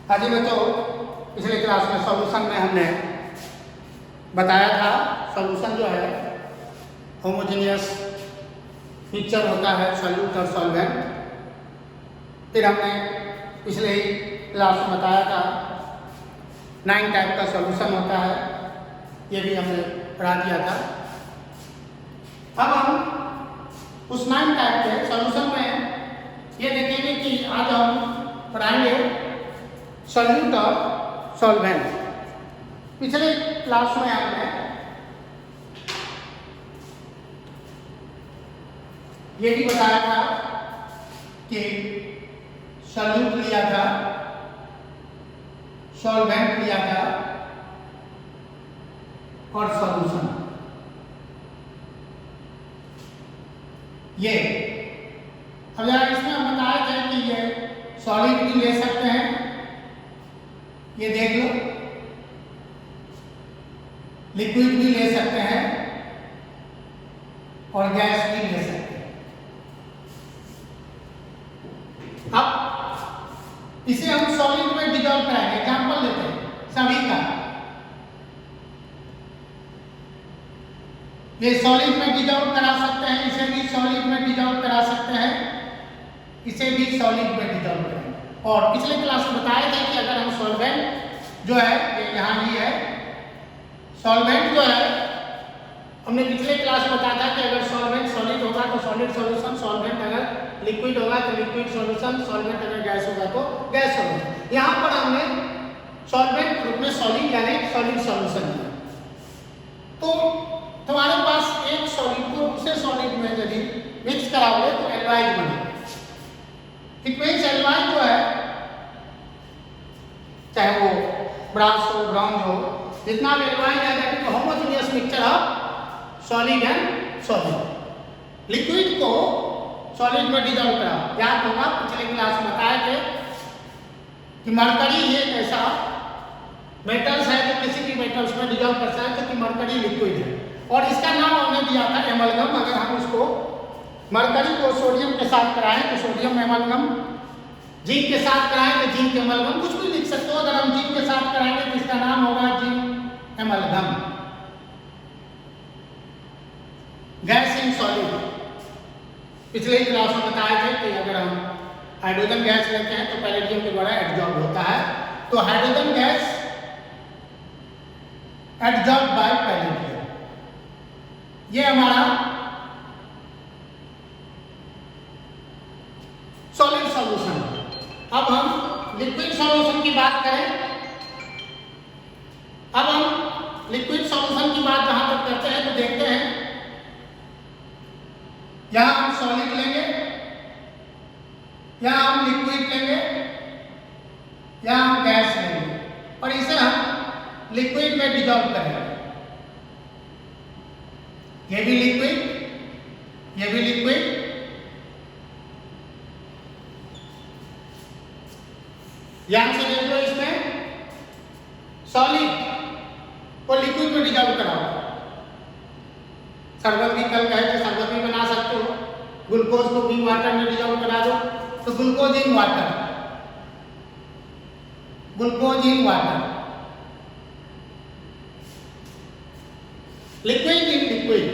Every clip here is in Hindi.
हाँ जी बच्चों, पिछले क्लास में सॉल्यूशन में हमने बताया था सॉल्यूशन जो है होमोजेनियस मिक्सचर होता है सॉल्यूट और सॉल्वेंट। फिर हमने पिछले ही क्लास में बताया था 9 टाइप का सॉल्यूशन होता है, ये भी हमने पढ़ा दिया था। अब हम उस 9 टाइप के सॉल्यूशन में ये देखेंगे कि आज हम पढ़ाएंगे सॉल्यूट और सॉल्वेंट। पिछले क्लास में हमने ये भी बताया था कि सॉल्यूट लिया था, सॉल्वेंट लिया था और सॉल्यूशन। ये अब जरा इसमें हम बताया था कि ये सॉलिड भी ले सकते हैं, ये देख लो, लिक्विड भी ले सकते हैं और गैस भी ले सकते हैं। अब इसे हम सॉलिड में डिसॉल्व कराएंगे। एग्जांपल लेते हैं सभी का, ये सॉलिड में डिसॉल्व करा सकते हैं, इसे भी सॉलिड में डिसॉल्व करा सकते हैं, इसे भी सॉलिड में डिसॉल्व करेंगे। और पिछले क्लास में बताया था कि अगर हम सॉल्वेंट जो है ये यहाँ ही है, सॉल्वेंट जो है हमने पिछले क्लास में बताया था कि अगर सॉल्वेंट सॉलिड होगा तो सॉलिड सॉल्यूशन, सॉल्वेंट अगर लिक्विड होगा तो लिक्विड सॉल्यूशन, सॉल्वेंट अगर गैस होगा तो गैस सॉल्यूशन। यहाँ पर हमने सॉल्वेंट रूप में सॉलिड यानी सॉलिड सॉल्यूशन लिया। तो तुम्हारे पास एक सॉलिड को दूसरे सॉलिड में यदि मिक्स कराओगे तो एल्वाइड बनेगा। इट मींस एल्वाइड जो है चाहे वो ब्रास हो, ब्राउन हो, जितना भी एल्वाइड है that is homogeneous mixture of solid and solvent. Liquid को सॉलिड में डिसॉल्व कराओ। याद होगा पिछले क्लास में बताए थे कि मरकरी एक ऐसा मेटल्स है जो किसी भी मेटल्स में डिसॉल्व करता है, क्योंकि मरकरी लिक्विड है और इसका नाम हमने दिया था एमलगम। अगर हम उसको मरकरी को सोडियम के साथ कराएं तो सोडियम एमलगम, जिंक के साथ कराएं तो जिंक एमलगम, कुछ भी लिख सकते हो। अगर हम जिंक के साथ कराएंगे तो इसका नाम होगा zinc amalgam. Gas in solid, पिछले ही क्लास में बताए थे कि अगर हम हाइड्रोजन गैस लेते हैं तो पैलेडियम के द्वारा एब्जॉर्ब होता है, तो hydrogen gas absorb by palladium, ये हमारा सॉलिड सॉल्यूशन है। अब हम लिक्विड सॉल्यूशन की बात करें। अब हम लिक्विड सॉल्यूशन की बात जहां तक करते हैं तो देखते हैं यहां हम सॉलिड लेंगे, यहां हम लिक्विड लेंगे, यहां हम गैस लेंगे और इसे हम लिक्विड में डिसॉल्व करेंगे। ये भी लिक्विड, ये भी लिक्विड, ध्यान से देख लो, इसमें सॉलिड को लिक्विड में डिसॉल्व कराओ। शरबत की कल कहे तो शरबत भी बना सकते हो, ग्लूकोज को भी वाटर में डिसॉल्व करा दो तो glucose in water, glucose in water, liquid in liquid.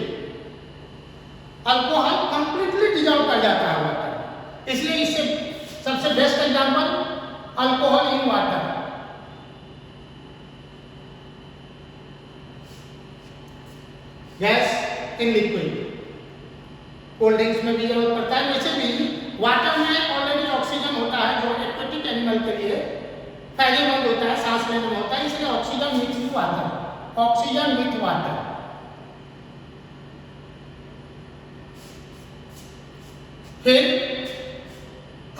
Alcohol completely dissolve कर जाता है वाटर, इसलिए इससे सबसे best example alcohol in water. Gas in liquid, cold drinks में भी जरूरत पड़ता है। वैसे भी वाटर में ऑलरेडी ऑक्सीजन होता है जो एक्वेटिक एनिमल के लिए फायदेमंद होता है, सांस लेने में होता है, इसलिए oxygen mix with water, oxygen with water. फिर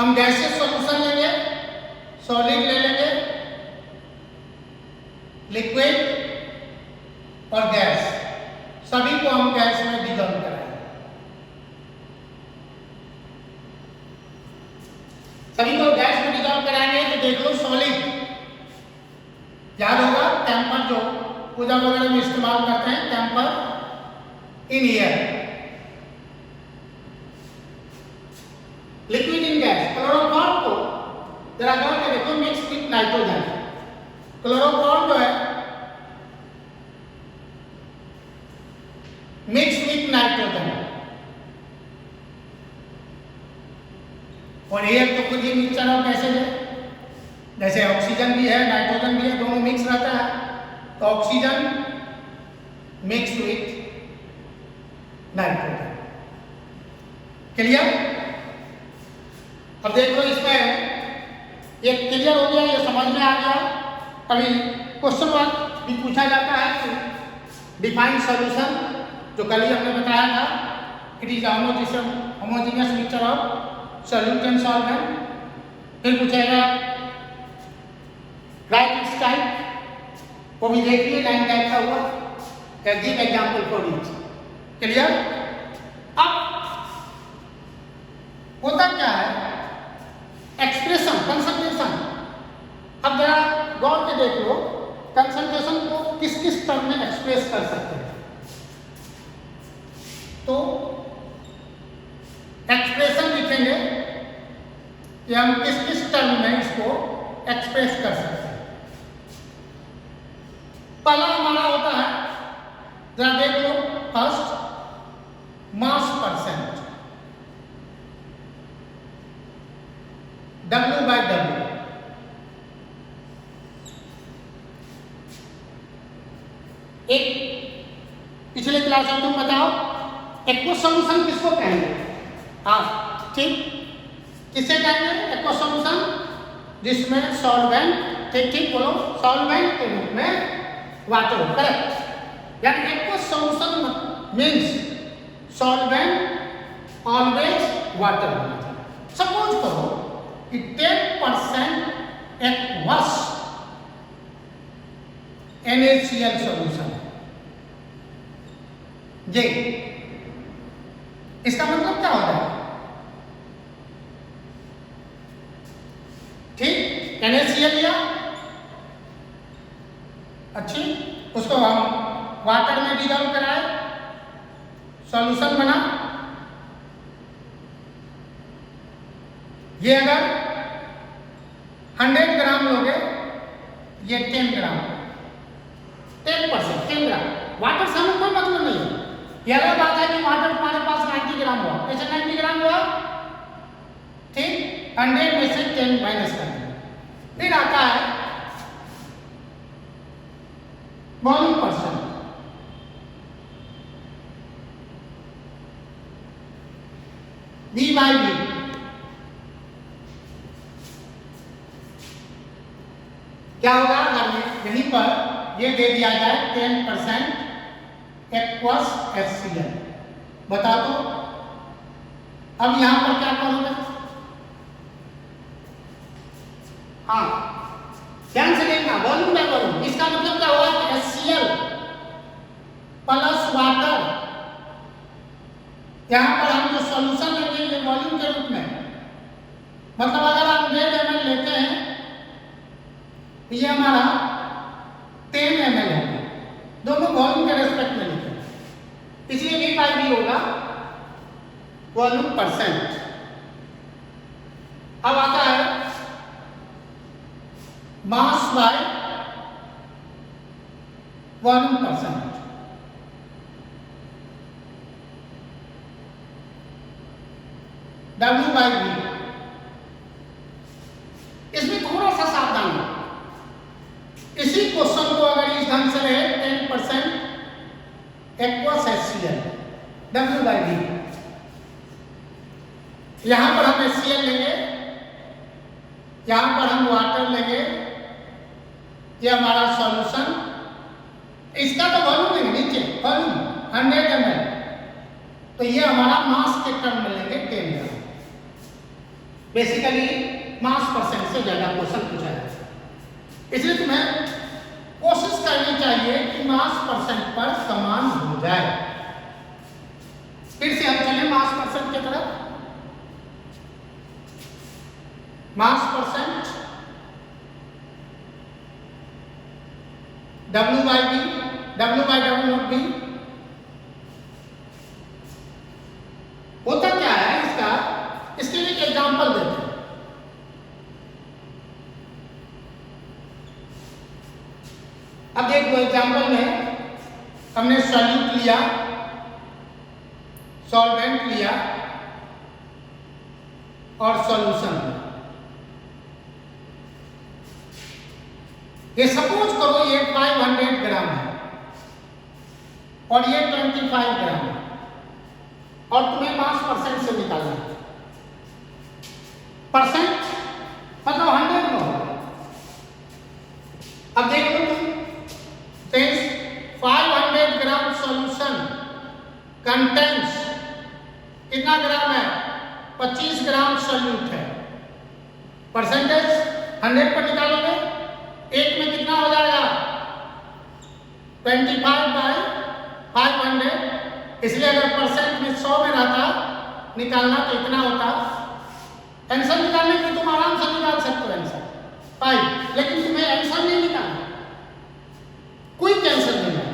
हम गैसेस सॉल्यूशन लेंगे, सॉलिड ले लेंगे, लिक्विड और गैस, सभी को हम गैस में डिसॉल्व कराएंगे। सभी को गैस में डिसॉल्व कराएंगे तो देख लो सॉलिड, याद होगा टेम्पर जो पूजा वगैरह में इस्तेमाल करते हैं, camphor in air, liquid in gas. Chloroform को जरा गौर से देखो, मिक्स विथ नाइट्रोजन, क्लोरोफॉर्म जो है मिक्स विथ नाइट्रोजन, और एयर तो खुद ही मिक्सचर ऑफ गैसेज है, जैसे ऑक्सीजन भी है नाइट्रोजन भी है, दोनों मिक्स रहता है, तो oxygen mix with nitrogen. Clear? अब देखो इसमें ये क्लियर हो गया, ये समझ में आ गया। कभी क्वेश्चन वर्क भी पूछा जाता है कि डिफाइन सॉल्यूशन, जो कल ही हमने बताया था, it is homogeneous mixture of solute and solvent. फिर पूछेगा राइट इट्स टाइप, वो भी देखिए 9 टाइप का हुआ, give example for each. Clear? अब होता क्या है, एक्सप्रेशन, कंसंट्रेशन। अब जरा गौर के देख लो, कंसंट्रेशन को किस किस टर्म में एक्सप्रेस कर सकते हैं। तो एक्सप्रेशन लिखेंगे कि हम किस किस टर्म में इसको एक्सप्रेस कर सकते हैं। पहला हमारा होता है, जरा देख लो, फर्स्ट मास परसेंट, W/W। एक पिछले क्लास में तुम बताओ एक्वस सॉल्यूशन किसको कहेंगे? हाँ ठीक, किसे कहेंगे एक्वस सॉल्यूशन? जिसमें सॉल्वेंट, ठीक ठीक बोलो, सॉल्वेंट के रूप में वाटर हो, करेक्ट। यानी aqueous solution means solvent always water होना चाहिए। सपोज करो कि 10% एक्वस NaCl सॉल्यूशन है, ये इसका मतलब क्या होता है? ठीक, NaCl लिया, अच्छी, उसको हम वाटर में डिजॉल्व कराए, सॉल्यूशन बना। ये अगर 100 ग्राम लोगे, ये 10 ग्राम, 10%, 10 ग्राम। वाटर से हमें कोई मतलब नहीं है। ये अलग बात है कि वाटर तुम्हारे पास 90 ग्राम हुआ, कैसे 90 ग्राम हुआ? ठीक, 100 में से 10 माइनस कर देंगे, फिर आता है वॉल्यूम परसेंट। V/V क्या होगा? अगर यहीं पर ये दे दिया जाए 10% एक्वस HCl, बता दो अब यहां पर क्या करोगे? हाँ ध्यान से देखना, वॉल्यूम बाय वॉल्यूम। इसका मतलब क्या हुआ कि HCl प्लस वाटर, यहां पर हम जो सॉल्यूशन लेंगे ये वॉल्यूम के रूप में, मतलब अगर आप 100 ml लेते हैं ये हमारा 10 ml है, दोनों वॉल्यूम के रेस्पेक्ट में लिखें, इसलिए V/V होगा वॉल्यूम परसेंट। अब आता है mass by volume percent. W/V, इसमें थोड़ा सा सावधान हो। इसी क्वेश्चन को अगर इस ढंग से रहे 10% एक्वस HCl, W/V, यहां पर हम HCl लेंगे, यहां पर हम वाटर लेंगे, ये हमारा सॉल्यूशन, इसका तो वॉल्यूम लेंगे नीचे, वॉल्यूम 100 ml, तो ये हमारा मास के टर्म में लेंगे 10 ग्राम। बेसिकली मास परसेंट से ज्यादा क्वेश्चन पूछा जाता है, इसलिए तुम्हें कोशिश करनी चाहिए कि मास परसेंट पर समान हो जाए। फिर से हम चले मास परसेंट की तरफ। मास percent W/V, W/W not V होता क्या है इसका? इसके लिए एक एग्जांपल देते हैं। अब देख लो एग्जाम्पल में हमने सॉल्यूट लिया, सॉल्वेंट लिया और सॉल्यूशन लिया। ये सपोज करो ये 500 ग्राम है और ये 25 ग्राम है और तुम्हें मास परसेंट से निकालना है। परसेंट मतलब 100 में होगा। अब देख लो तुम 500 ग्राम सॉल्यूशन कंटेंस कितना ग्राम है? 25 ग्राम सॉल्यूट है। परसेंटेज 100 पर निकालोगे, एक में कितना हो जाएगा? 25/500। इसलिए अगर परसेंट में 100 में रहता निकालना तो इतना होता। आंसर निकालने के तुम आराम से निकाल सकते हो आंसर 5, लेकिन तुम्हें आंसर नहीं निकालना, क्विक आंसर देना है।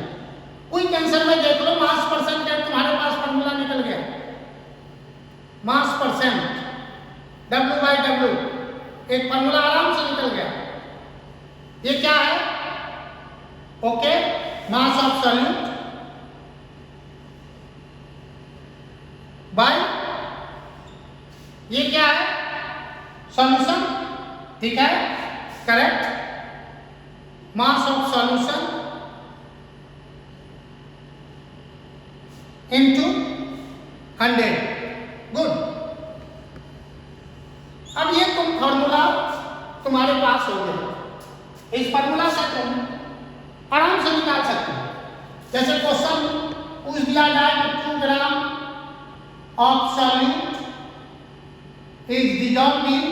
क्विक आंसर में देख लो मास परसेंट है, तुम्हारे पास फॉर्मूला निकल गया। मास परसेंट W/W एक फॉर्मूला आराम से निकल गया। ये क्या है? Okay, mass of solute bye ये क्या है? सॉल्यूशन। ठीक है, correct. Mass of solution into 100। Good. अब ये तुम फॉर्मूला तुम्हारे पास हो गया। इस फॉर्मूला से तुम आराम से निकाल सकते हो। जैसे क्वेश्चन पूछ दिया जाए कि 2 gram of solute is dissolved in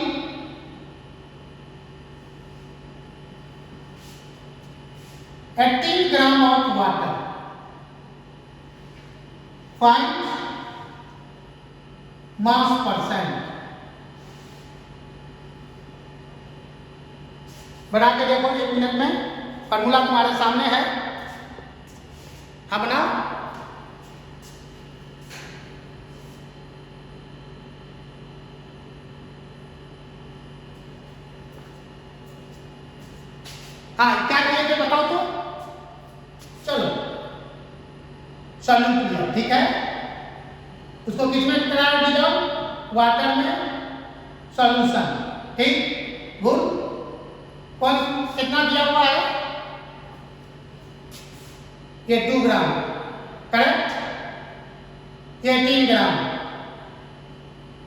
18 gram of water. Find mass percent. बना के देखो 1 मिनट में। फॉर्मूला तुम्हारे सामने है। हाँ बना। हाँ, क्या किया थे बताओ तो। चलो, सॉल्यूट लिया, ठीक है। उसको किसमें कराया? डिजॉल्व वाटर में सॉल्यूशन। ठीक, गुड। कौन कितना दिया हुआ है? ये 2 ग्राम, करेक्ट। ये 18 gram,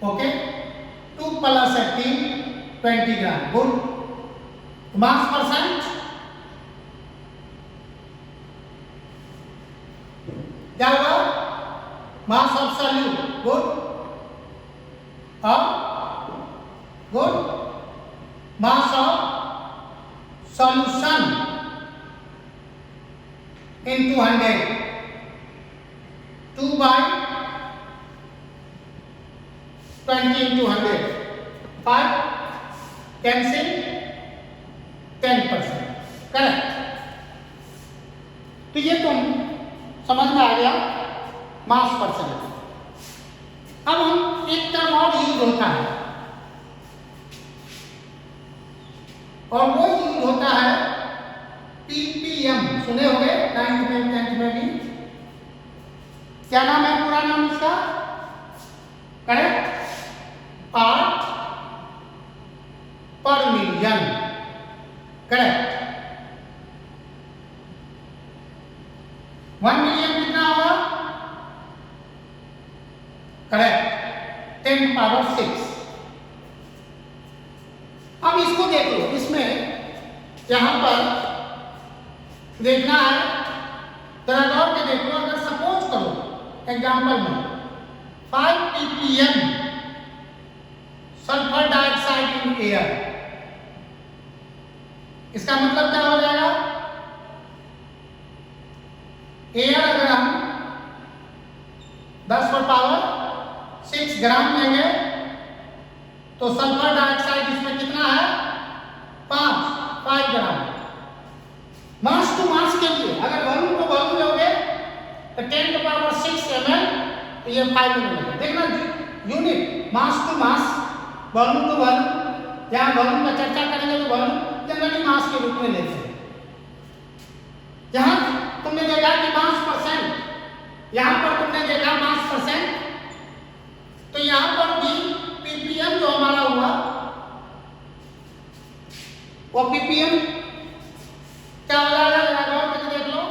okay. 2 + 18 20 gram, good. Mass percent क्या होगा? Mass of solute, good. और good, mass of solution into 100। 2/20 into 100, 5 cancel 10%, correct. तो ये तुम समझ में आ गया मास परसेंट। अब हम एक टर्म और यूज होता है और वो यूज होता है ppm। सुने होंगे 9th में 10th में भी। क्या नाम है पूरा नाम इसका? करेक्ट, पार्ट पर मिलियन, करेक्ट। 1 मिलियन कितना होगा? करेक्ट, 10⁻⁶। अब इसको देख लो, इसमें यहां पर देखना है, जरा गौर के देख लो। अगर सपोज करो एग्जाम्पल में 5 ppm sulphur dioxide in air, इसका मतलब क्या हो जाएगा? एयर अगर हम 10⁻⁶ ग्राम लेंगे तो सल्फर डाइऑक्साइड इसमें कितना है? 5 ग्राम। मास टू मास के लिए अगर वॉल्यूम को वॉल्यूम लोगे तो 10⁻⁶ ml, तो ये 5 ml। देखना unit mass to mass, volume to volume. जहाँ वॉल्यूम का चर्चा करेंगे तो वॉल्यूम जनरली मास के रूप में लेते हैं। यहां तुमने देखा कि मास परसेंट, यहां पर तुमने देखा मास परसेंट, तो यहां पर भी पीपीएम जो हमारा हुआ वो पीपीएम क्या हो जाएगा, जरा गौर करके देख लो।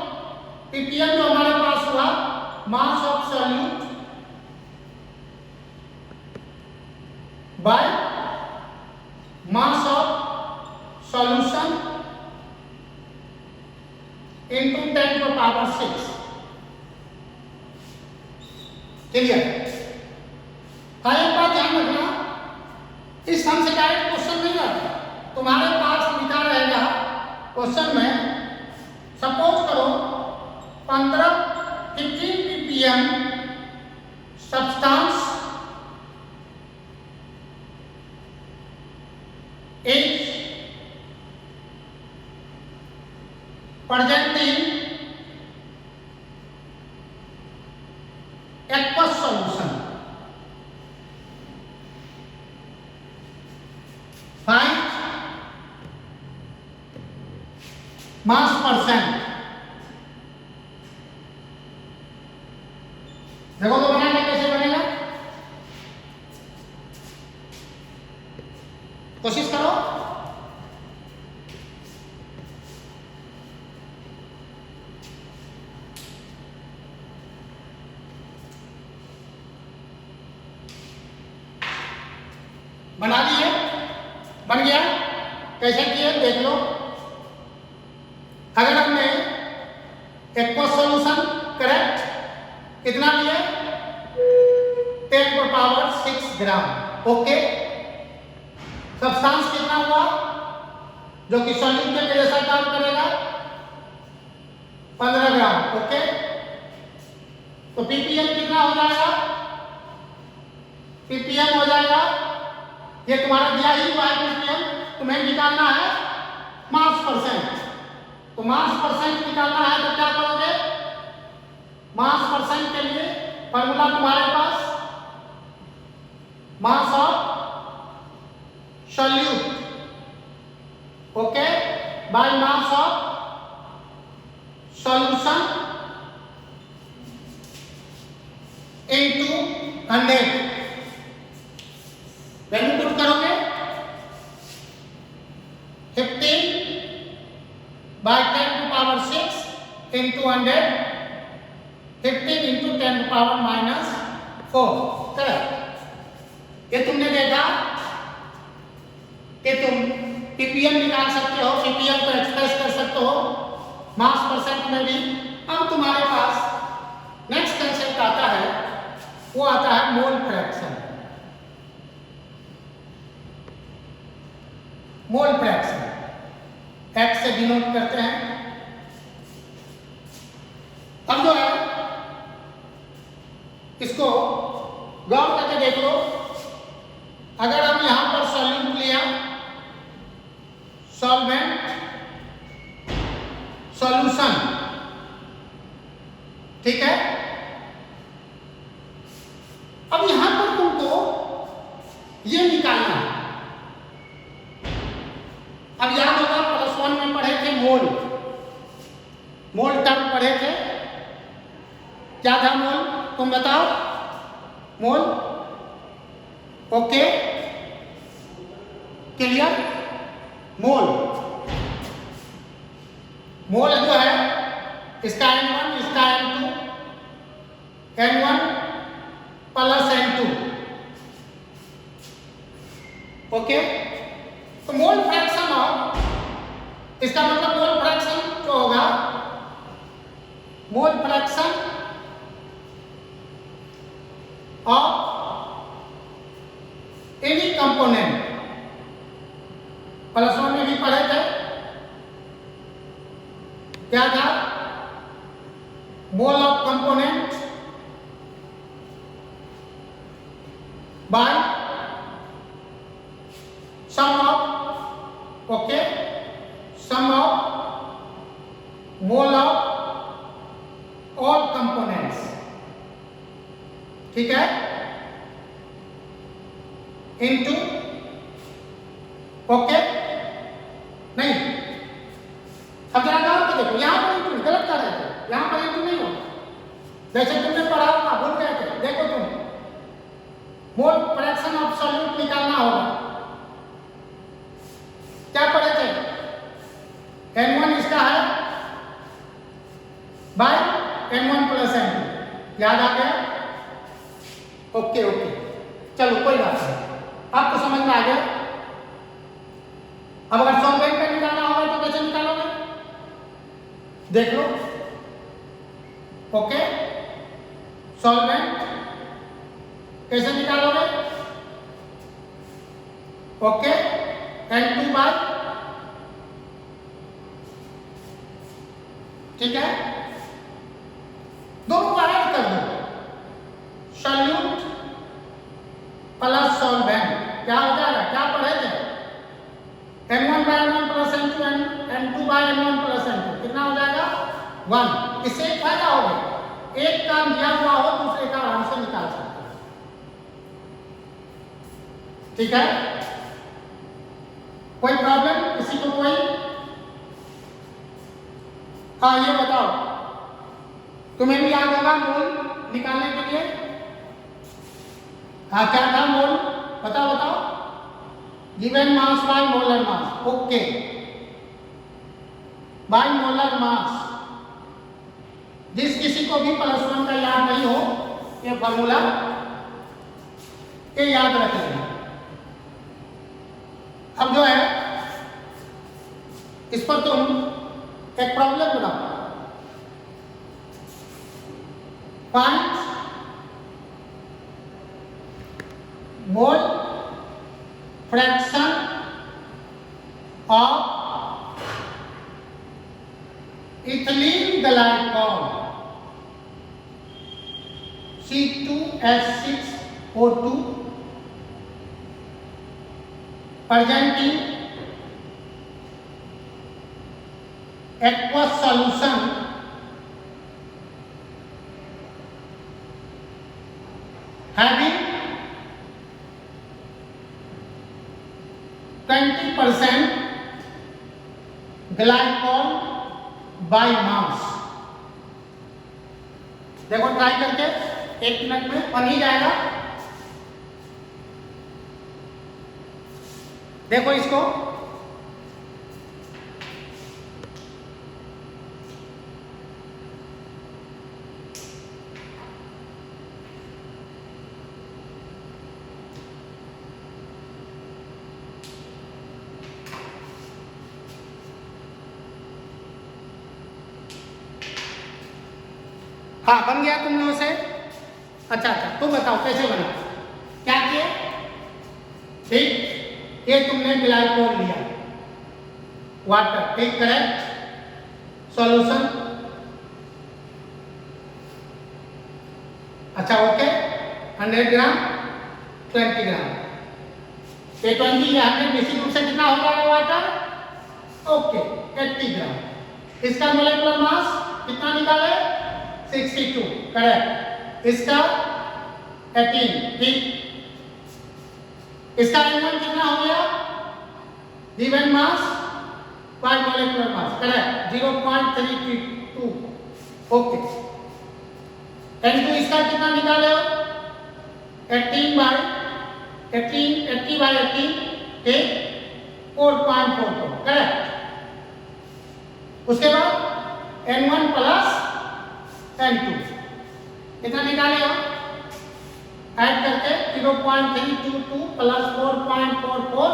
पीपीएम जो हमारे पास हुआ मास of solute bye mass of solution into 10⁻⁶। Clear? हाँ, एक बात ध्यान रखना, इस ढंग से डायरेक्ट क्वेश्चन नहीं आता। तुम्हारे पास लिखा रहेगा क्वेश्चन में, सपोज करो 15 ppm substance is present in aqueous solution. Find mass percent. देखो तो बनाना कैसे बनेगा, कोशिश करो। बना दिए, बन गया, कैसे किए देख लो। अगर हमने एक्वस सॉल्यूशन करेक्ट कितना लिए, 10⁻⁶ ग्राम, ओके। सब्सटेंस कितना हुआ जो कि सॉल्यूट के जैसा काम करेगा, 15 ग्राम, ओके। तो पीपीएम कितना हो जाएगा, पीपीएम हो जाएगा, ये तुम्हारा दिया ही हुआ है पीपीएम, तुम्हें निकालना है मास परसेंट। तो मास परसेंट निकालना है तो क्या करोगे, मास परसेंट के लिए फॉर्मूला तुम्हारे पास mass of solute, okay, by mass of solution into 100। Value put करोगे 15/10⁻⁶ into 100, 15 into 10⁻⁻⁴, करेक्ट। ये तुमने देखा कि तुम पीपीएम निकाल सकते हो, पीपीएम को एक्सप्रेस कर सकते हो मास परसेंट में भी। अब तुम्हारे पास नेक्स्ट कंसेप्ट आता है, वो आता है mole fraction. Mole fraction x से डिनोट करते हैं। अब जो है इसको गौर करके देख लो। अगर हम यहां पर सॉल्यूट लिया, सॉल्वेंट, सॉल्यूशन, ठीक है। अब यहां पर तुमको ये निकालना है। अब याद होगा +1 में पढ़े थे मोल, मोल टर्म पढ़े थे, क्या था मोल, तुम बताओ। मोल, ओके, क्लियर। मोल, मोल जो है इसका N1, इसका N2, N1 + N2, ओके। तो मोल फ्रैक्शन ऑफ, इसका मतलब मोल फ्रैक्शन जो होगा, mole fraction of any component, +1 में भी पढ़े थे, क्या था, mole of component by sum of, okay, sum of mole of all components, ठीक है, इनटू, ओके। नहीं, अब जरा गौर से देखो, यहां पर गलत जैसे तुमने पढ़ा होगा, भूल गए थे, देखो तुम मोल फ्रैक्शन ऑफ सॉल्यूट निकालना होगा, क्या पढ़े थे? N1 इसका है बाय N1 प्लस N2, याद आ गया? ओके ओके, चलो कोई बात नहीं, आपको समझ में आ गया। अब अगर सॉल्वेंट का निकालना होगा तो कैसे निकालोगे, देख लो। ओके, सॉल्वेंट कैसे निकालोगे? ओके, N2 बाय, ठीक है, दोनों का ऐड कर दो, सॉल्यूट प्लस सॉल्वेंट, क्या हो जाएगा? क्या पढ़े थे? N1 by N1 plus N2, N2 bye N1 plus N2, कितना हो जाएगा? 1। इससे एक फायदा हो गया, एक काम दिया हुआ हो दूसरे का आराम से निकाल सकते हैं, ठीक है? कोई प्रॉब्लम किसी को? कोई? हाँ, ये बताओ, तुम्हें भी याद होगा मोल निकालने के लिए? हाँ, क्या था मोल? बताओ। Given mass by molar mass, okay, by molar mass. जिस किसी को भी +1 का याद नहीं हो, ये फॉर्मूला ये याद रख लेना। अब जो है इस पर तुम एक प्रॉब्लम बनाओ, find mole fraction of ethylene glycol C2H6O2 presenting aqueous solution having 20% glycol by mass. देखो ट्राई करके, 1 मिनट में बन ही जाएगा। देखो इसको, हाँ बन गया तुम लोगों से? अच्छा, तुम बताओ कैसे बना, क्या किए? ठीक, ये तुमने ग्लाइकोल लिया, वाटर, ठीक, करेक्ट, सॉल्यूशन, अच्छा ओके, 100 ग्राम 20 ग्राम, ये 20 या 100 निश्चित रूप से कितना हो जाएगा वाटर? ओके, 80 ग्राम। इसका मोलेकुलर मास कितना निकाले? 62, करेक्ट, इसका 18, ठीक, इसका N1 कितना हो गया? Given mass by molecular mass, correct, 0.332, okay. N2 इसका कितना निकाले हो? 80 बाय 18, ठीक, 4.44, करेक्ट। उसके बाद N1 प्लस N2 कितना निकाले हो? ऐड करके 0.322 plus 4.444,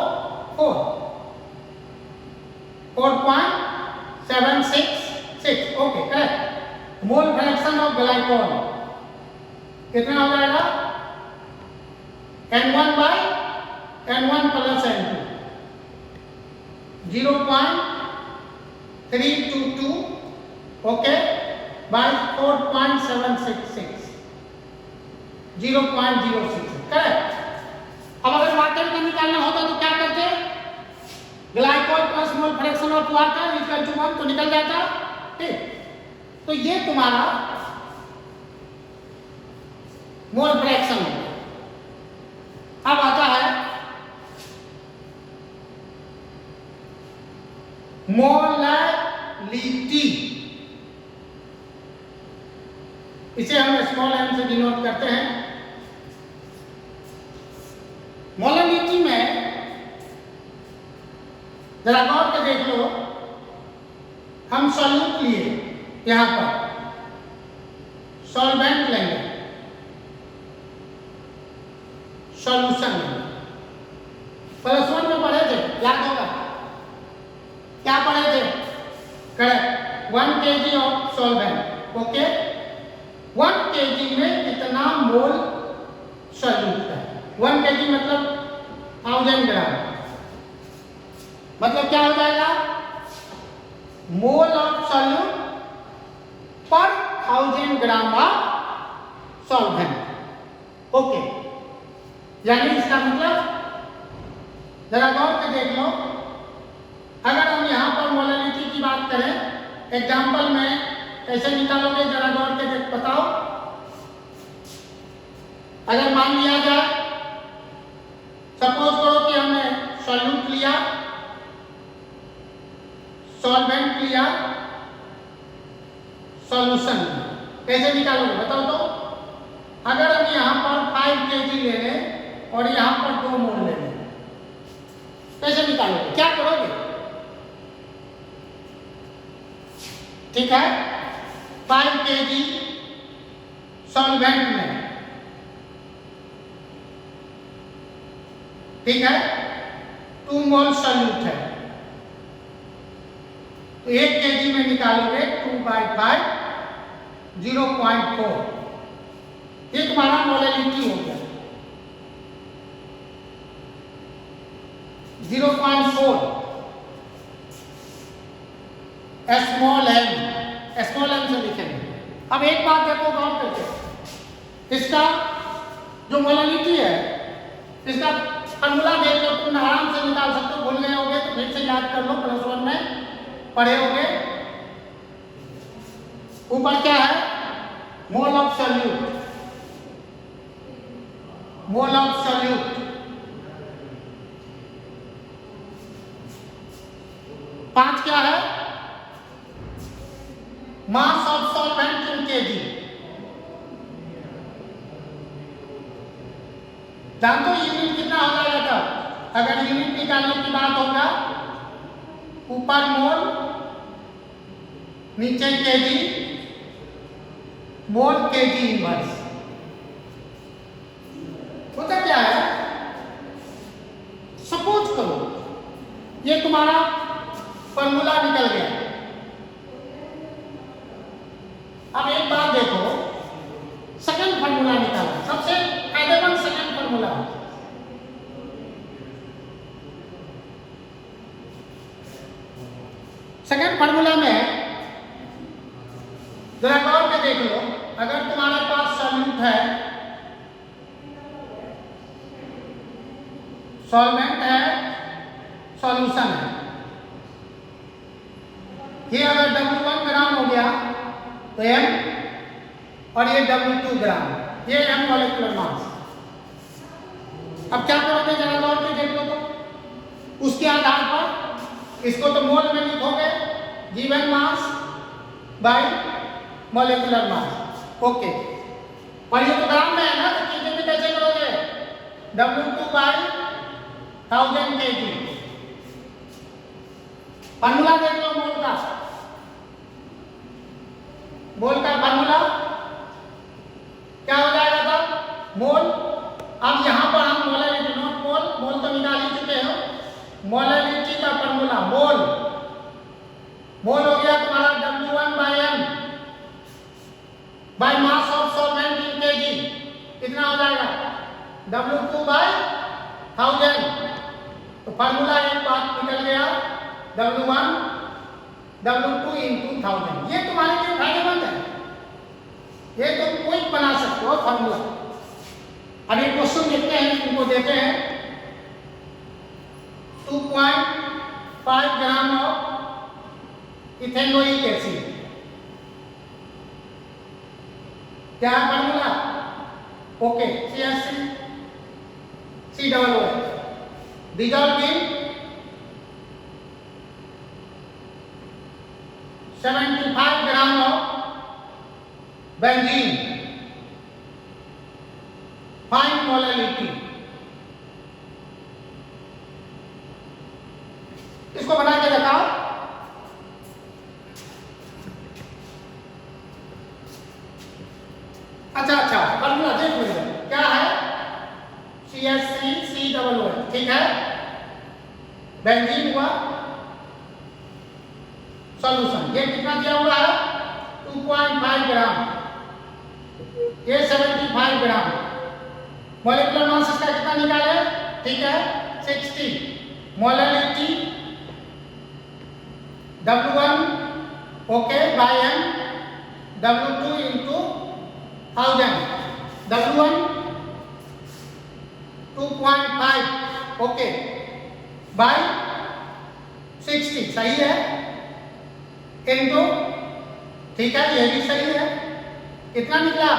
4.766, okay, correct. Mole fraction of glycol कितना हो जाएगा? N1 by N1 plus N2, 0.322, okay, by 4.766, 0.06, correct. अब अगर वाटर का निकालना होता तो क्या करते? Glycol plus mole fraction of water equal to 1 तो निकल जाता, ठीक। तो ये तुम्हारा मोल फ्रैक्शन है। अब आता है मोलैलिटी। इसे हम स्मॉल m से डिनोट करते हैं। मोलरिटी में जरा गौर से देख लो, हम सॉल्यूट लिए, यहां पर सॉल्वेंट लेंगे, सॉल्यूशन लेंगे। प्लस वन में पढ़े थे, याद होगा क्या पढ़े थे? Correct, 1 kg of solvent. Okay, 1 kg में कितना मोल सॉल्यूट है? 1 kg मतलब 1000 ग्राम, मतलब क्या हो जाएगा? मोल ऑफ सॉल्यूट पर 1000 ग्राम ऑफ सॉल्वेंट। ओके, यानी इसका मतलब जरा गौर से देख लो, अगर हम यहां पर मोलरिटी की बात करें, एग्जाम्पल में कैसे निकालोगे? जरा गौर से देख, बताओ। अगर मान लिया जाए, सपोज करो कि हमने सॉल्यूट लिया, सॉल्वेंट लिया, सॉल्यूशन लिया, कैसे निकालोगे बताओ तो? अगर हम यहां पर 5 kg ले लें और यहां पर 2 मोल ले लें, कैसे निकालोगे? क्या करोगे? ठीक है, 5 kg सॉल्वेंट में, ठीक है, 2 मोल सॉल्यूट है, तो 1 kg में निकालोगे 2/5, 0.4, ये तुम्हारा मोलरिटी हो गया। 0.4 स्मॉल m से लिखेंगे। अब एक बात देखो गौर करके, इसका जो मोलरिटी है, इसका फॉर्मूला देख लो, तुम आराम से निकाल सकते हो। भूल गए होगे तो फिर से याद कर लो, प्लस वन में पढ़े होगे। ऊपर क्या है? Mole of solute, mole of solute, 5 क्या है? Mass of solvent in kg। जानते हो यूनिट कितना हो जाएगा तब? अगर यूनिट निकालने की बात होगा, ऊपर मोल, नीचे kg, मोल kg इनवर्स। होता क्या है? सपोज करो ये तुम्हारा फॉर्मूला निकल गया। अब एक बात देखो, सेकंड फॉर्मूला निकाला, सबसे फायदेमंद सेकंड फॉर्मूला। सेकंड फॉर्मूला में जरा गौर से देख लो, अगर तुम्हारे पास सॉल्यूट है, सॉल्वेंट है, सॉल्यूशन है, ये अगर W1 ग्राम हो गया तो m, और ये W2 ग्राम, ये m मॉलिक्यूलर मास। अब क्या करोगे? जरा गौर से देख लो तो उसके आधार पर इसको तो मोल में लिखोगे, given mass by molecular mass. Okay, और ये तो ग्राम में है ना, तो चीजें भी कैसे करोगे? W2/1000 kg। फॉर्मूला देख लो मोल का, मोल का फॉर्मूला क्या हो जाएगा तब? मोल। अब यहां पर हम मोलरिटी, नॉट मोल, मोल तो निकाल ही चुके हो, मोलरिटी का फॉर्मूला मोल, मोल हो गया तुम्हारा W1/m bye mass of solvent in kg, कितना हो जाएगा? W2/1000। तो फॉर्मूला एक बात निकल गया, W1 W2 into 1000। ये तुम्हारे लिए फायदेमंद है, ये तुम क्विक बना सकते हो फॉर्मूला। अब एक क्वेश्चन देखते हैं, तुमको देते हैं 2.5 ग्राम ऑफ इथेनोइक एसिड, क्या है formula? Okay, CH3COOH dissolved in 75 gram of benzene, इसको बना के दिखाओ। अच्छा फॉर्मूला देख लो इधर क्या है, CH3COO, ठीक है। बेंजीन हुआ सॉल्यूशन, ये कितना दिया हुआ है 2.5 ग्राम, ये 75 ग्राम। मॉलिक्यूलर मास इसका कितना निकाले, ठीक है 60। Molarity W1 okay by m, W2 into 1000, W1 2.5 okay by 60, सही है, इनटू, ठीक है ये भी सही है, कितना निकला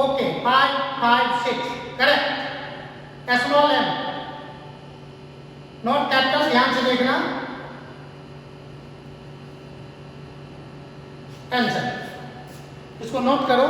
okay 556, correct. Small m not capital, ध्यान से देखना। आंसर इसको नोट करो।